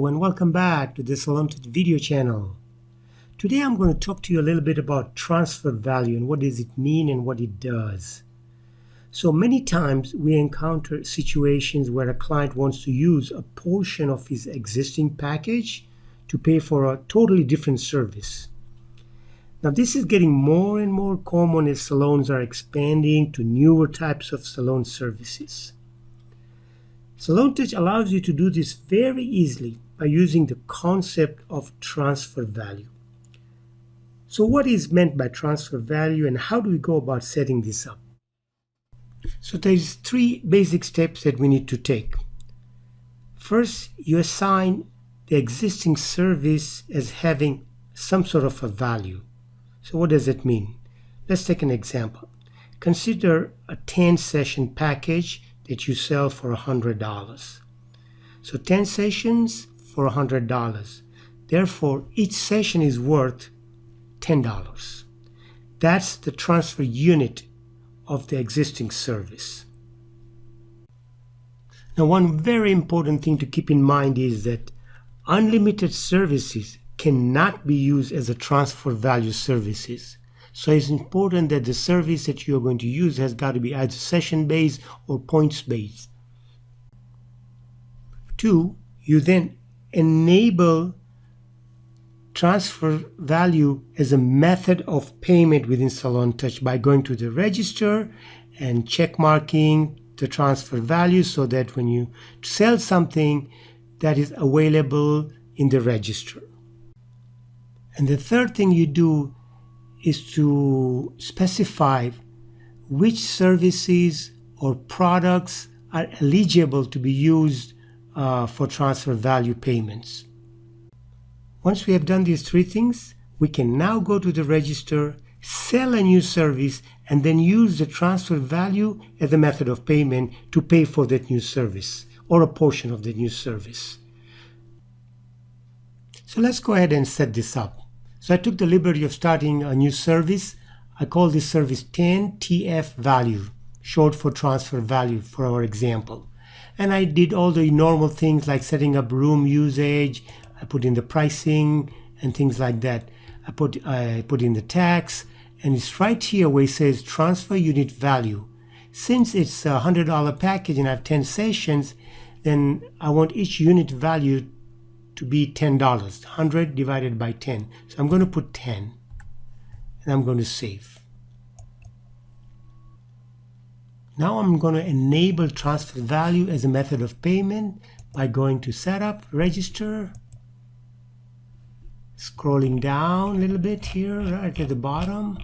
Hello and welcome back to the SalonTouch video channel. Today I'm going to talk to you a little bit about transfer value and what does it mean and what it does. So many times we encounter situations where a client wants to use a portion of his existing package to pay for a totally different service. Now this is getting more and more common as salons are expanding to newer types of salon services. SalonTouch allows you to do this very easily by using the concept of transfer value. So what is meant by transfer value and how do we go about setting this up? So there's three basic steps that we need to take. First, you assign the existing service as having some sort of a value. So what does it mean? Let's take an example. Consider a 10-session package that you sell for $100. So 10 sessions for $100. Therefore, each session is worth $10. That's the transfer unit of the existing service. Now, one very important thing to keep in mind is that unlimited services cannot be used as a transfer value services. So it's important that the service that you're going to use has got to be either session-based or points-based. 2, you then enable transfer value as a method of payment within SalonTouch by going to the register and check marking the transfer value so that when you sell something, that is available in the register. And the third thing you do is to specify which services or products are eligible to be used for transfer value payments. Once we have done these three things, we can now go to the register, sell a new service, and then use the transfer value as a method of payment to pay for that new service or a portion of the new service. So let's go ahead and set this up. So I took the liberty of starting a new service. I call this service 10TF value, short for transfer value for our example. And I did all the normal things like setting up room usage. I put in the pricing and things like that. I put in the tax, and it's right here where it says transfer unit value. Since it's a $100 package and I have 10 sessions, then I want each unit value to be $10, 100 divided by 10. So I'm going to put 10 and I'm going to save. Now I'm going to enable transfer value as a method of payment by going to setup, register, scrolling down a little bit here right at the bottom,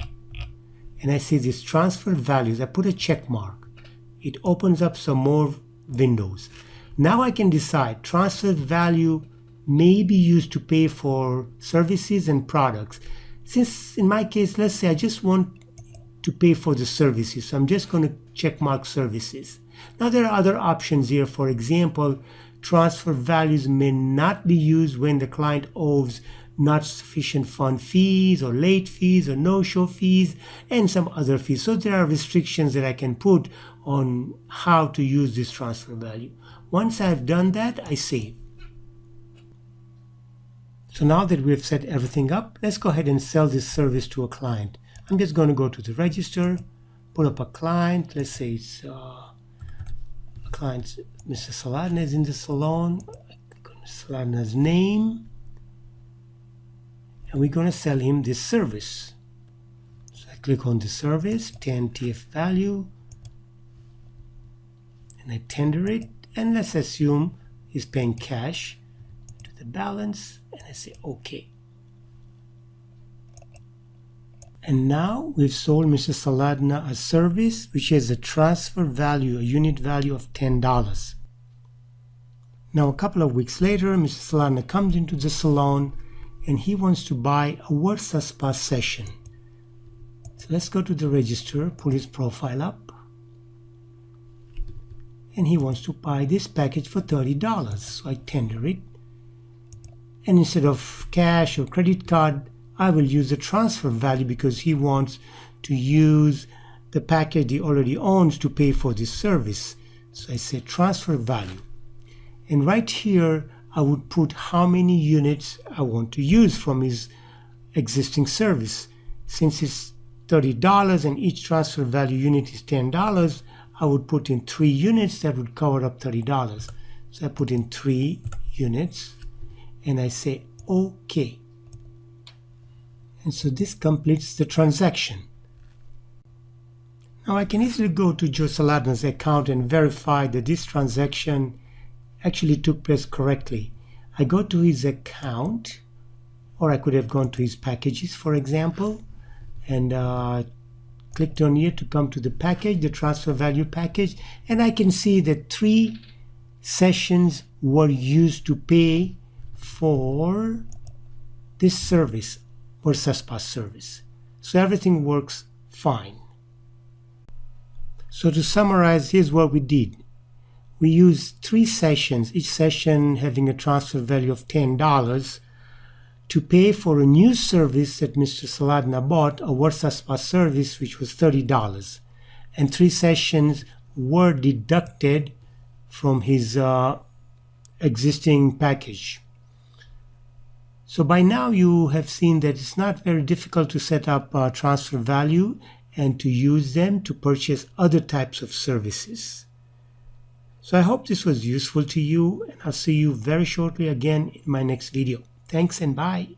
and I see this transfer values. I put a check mark. It opens up some more windows. Now I can decide transfer value may be used to pay for services and products. Since in my case, let's say I just want to pay for the services, so I'm just going to check mark services. Now there are other options here. For example, transfer values may not be used when the client owes not sufficient fund fees or late fees or no-show fees and some other fees. So there are restrictions that I can put on how to use this transfer value. Once I've done that, I save. So now that we've set everything up, let's go ahead and sell this service to a client. I'm just going to go to the register, pull up a client. Let's say it's a client, Mr. Saladna is in the salon. Saladna's name. And we're going to sell him this service. So I click on the service, 10TF value, and I tender it. And let's assume he's paying cash. The balance, and I say OK. And now we've sold Mr. Saladna a service which has a transfer value, a unit value of $10. Now a couple of weeks later, Mr. Saladna comes into the salon and he wants to buy a Versa Spa session. So let's go to the register, pull his profile up, and he wants to buy this package for $30. So I tender it. And instead of cash or credit card, I will use the transfer value because he wants to use the package he already owns to pay for this service. So I say transfer value. And right here, I would put how many units I want to use from his existing service. Since it's $30 and each transfer value unit is $10, I would put in 3 units that would cover up $30. So I put in 3 units and I say OK. And so this completes the transaction. Now I can easily go to Joe Saladin's account and verify that this transaction actually took place correctly. I go to his account, or I could have gone to his packages, for example, and clicked on here to come to the package, the transfer value package, and I can see that 3 sessions were used to pay for this service or SalonTouch service. So everything works fine. So to summarize, here's what we did. We used 3 sessions, each session having a transfer value of $10 to pay for a new service that Mr. Saladin bought, a SalonTouch service, which was $30. And 3 sessions were deducted from his existing package. So by now you have seen that it's not very difficult to set up transfer value and to use them to purchase other types of services. So I hope this was useful to you, and I'll see you very shortly again in my next video. Thanks and bye.